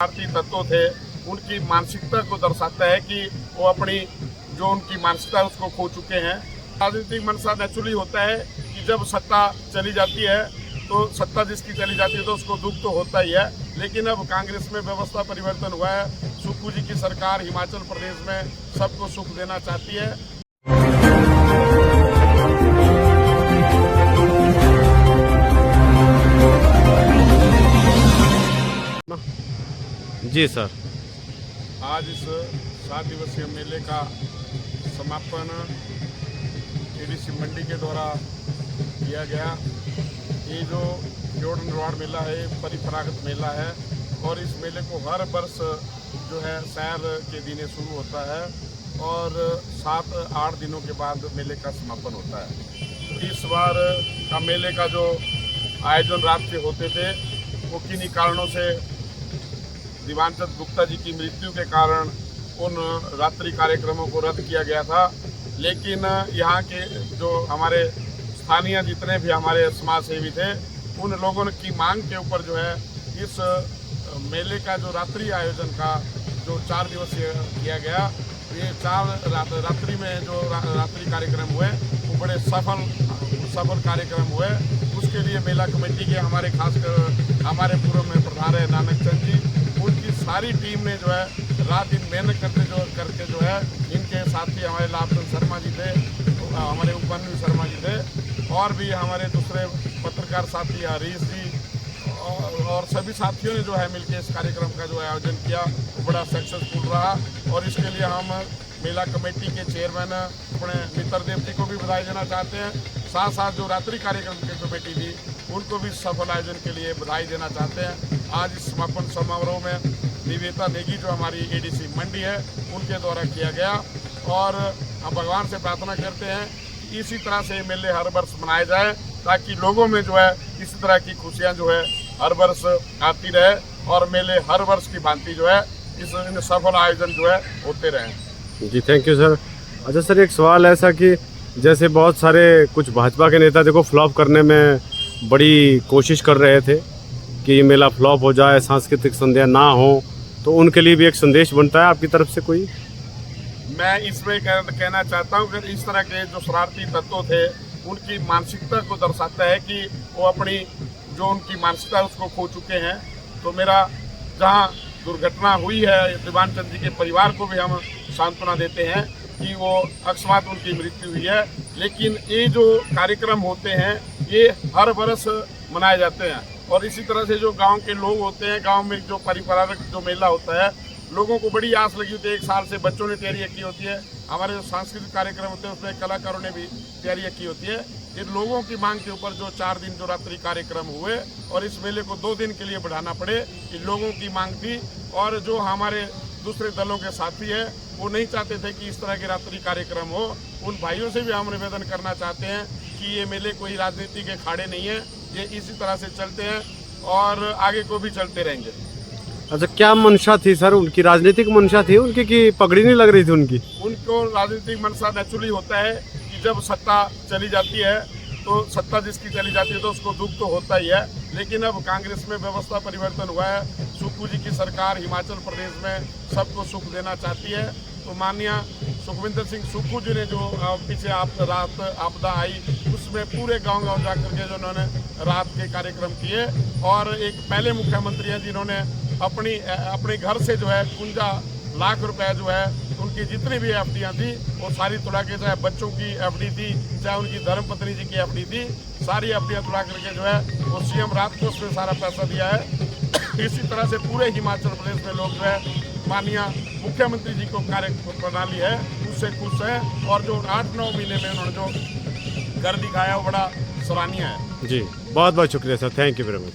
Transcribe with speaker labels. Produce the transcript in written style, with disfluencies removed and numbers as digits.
Speaker 1: भारतीय तत्व थे उनकी मानसिकता को दर्शाता है कि वो अपनी जो उनकी मानसिकता है उसको खो चुके हैं। राजनीतिक मंशा नेचुरली होता है कि जब सत्ता चली जाती है तो सत्ता जिसकी चली जाती है तो उसको दुख तो होता ही है, लेकिन अब कांग्रेस में व्यवस्था परिवर्तन हुआ है। सुक्खू जी की सरकार हिमाचल प्रदेश में सबको सुख देना चाहती है।
Speaker 2: जी सर,
Speaker 1: आज इस 7 दिवसीय मेले का समापन एडीसी मंडी के द्वारा किया गया। ये जो जॉर्डन रोड मेला है परंपरागत मेला है और इस मेले को हर वर्ष जो है सैर के दिन शुरू होता है और 7-8 दिनों के बाद मेले का समापन होता है। इस बार का मेले का जो आयोजन रात के होते थे वो किन्हीं कारणों से दीवान चंद गुप्ता जी की मृत्यु के कारण उन रात्रि कार्यक्रमों को रद्द किया गया था, लेकिन यहाँ के जो हमारे स्थानीय जितने भी हमारे समाज सेवी थे उन लोगों की मांग के ऊपर जो है इस मेले का जो रात्रि आयोजन का जो 4 दिवसीय किया गया, ये 4 रात्रि में जो रात्रि कार्यक्रम हुए वो बड़े सफल कार्यक्रम हुए। उसके लिए मेला कमेटी के हमारे खासकर हमारे पूर्व में प्रधान है नानक चंद जी, उनकी सारी टीम ने जो है रात दिन मेहनत करके जो है इनके साथी हमारे लाभचंद शर्मा जी थे, हमारे उपन्यु शर्मा जी थे और भी हमारे दूसरे पत्रकार साथी हरीश जी और सभी साथियों ने जो है मिलकर इस कार्यक्रम का जो आयोजन किया वो बड़ा सक्सेसफुल रहा। और इसके लिए हम मेला कमेटी के चेयरमैन अपने मित्र देव जी को भी बधाई देना चाहते हैं, साथ साथ जो रात्रि कार्यक्रम की कमेटी थी उनको भी सफल आयोजन के लिए बधाई देना चाहते हैं। आज इस समापन समारोह में निवेदिता नेगी जो हमारी एडीसी मंडी है उनके द्वारा किया गया और हम भगवान से प्रार्थना करते हैं कि इसी तरह से मेले हर वर्ष मनाए जाए ताकि लोगों में जो है इसी तरह की खुशियाँ जो है हर वर्ष आती रहे और मेले हर वर्ष की भांति जो है इस सफल आयोजन जो है होते रहें।
Speaker 2: जी थैंक यू सर। अच्छा सर, एक सवाल ऐसा कि जैसे बहुत सारे कुछ भाजपा के नेता देखो फ्लॉप करने में बड़ी कोशिश कर रहे थे कि ये मेला फ्लॉप हो जाए, सांस्कृतिक संध्या ना हो, तो उनके लिए भी एक संदेश बनता है आपकी तरफ से कोई?
Speaker 1: मैं इसमें कहना चाहता हूँ कि इस तरह के जो शरारती तत्व थे उनकी मानसिकता को दर्शाता है कि वो अपनी जो उनकी मानसिकता है उसको खो चुके हैं। तो मेरा जहाँ दुर्घटना हुई है दीवान चंद जी के परिवार को भी हम सांत्वना देते हैं कि वो अकस्मात उनकी मृत्यु हुई है, लेकिन ये जो कार्यक्रम होते हैं ये हर वर्ष मनाए जाते हैं और इसी तरह से जो गांव के लोग होते हैं, गांव में जो परंपरागत जो मेला होता है लोगों को बड़ी आस लगी होती है। 1 साल से बच्चों ने तैयारियाँ की होती है, हमारे जो सांस्कृतिक कार्यक्रम होते हैं उसमें कलाकारों ने भी तैयारियाँ की होती है। इन लोगों की मांग के ऊपर जो 4 दिन जो रात्रि कार्यक्रम हुए और इस मेले को 2 दिन के लिए बढ़ाना पड़े, इन लोगों की मांग थी। और जो हमारे दूसरे दलों के साथी है वो नहीं चाहते थे कि इस तरह के रात्रि कार्यक्रम हो। उन भाइयों से भी हम निवेदन करना चाहते हैं कि ये मेले कोई राजनीति के खाड़े नहीं है, ये इसी तरह से चलते हैं और आगे को भी चलते रहेंगे।
Speaker 2: अच्छा, क्या मंशा थी सर उनकी? राजनीतिक मंशा थी उनकी कि पगड़ी नहीं लग रही थी उनकी?
Speaker 1: उनको राजनीतिक मंशा नेचुरली होता है कि जब सत्ता चली जाती है तो सत्ता जिसकी चली जाती है तो उसको दुख तो होता ही है, लेकिन अब कांग्रेस में व्यवस्था परिवर्तन हुआ है। सुक्खू जी की सरकार हिमाचल प्रदेश में सबको सुख देना चाहती है। तो माननीय सुखविंदर सिंह सुक्खू जी ने जो पीछे रात आपदा आई उसमें पूरे गांव-गांव जाकर के जो उन्होंने रात के कार्यक्रम किए और एक पहले मुख्यमंत्री हैं जिन्होंने अपने घर से जो है 51 लाख रुपए जो है उनकी जितनी भी एफडीआं थी वो सारी तुड़ा के, चाहे बच्चों की एफडी थी चाहे उनकी धर्मपत्नी जी की एफडी थी, सारी एफडीआं तुड़ा करके जो है वो सीएम रात को उसमें सारा पैसा दिया है। इसी तरह से पूरे हिमाचल प्रदेश में लोग जो है माननीय मुख्यमंत्री जी को कार्य प्रणाली है उससे खुश है और जो 8-9 महीने में उन्होंने जो कर दिखाया वो बड़ा सराहनीय है।
Speaker 2: जी बहुत बहुत शुक्रिया sir, thank you very much.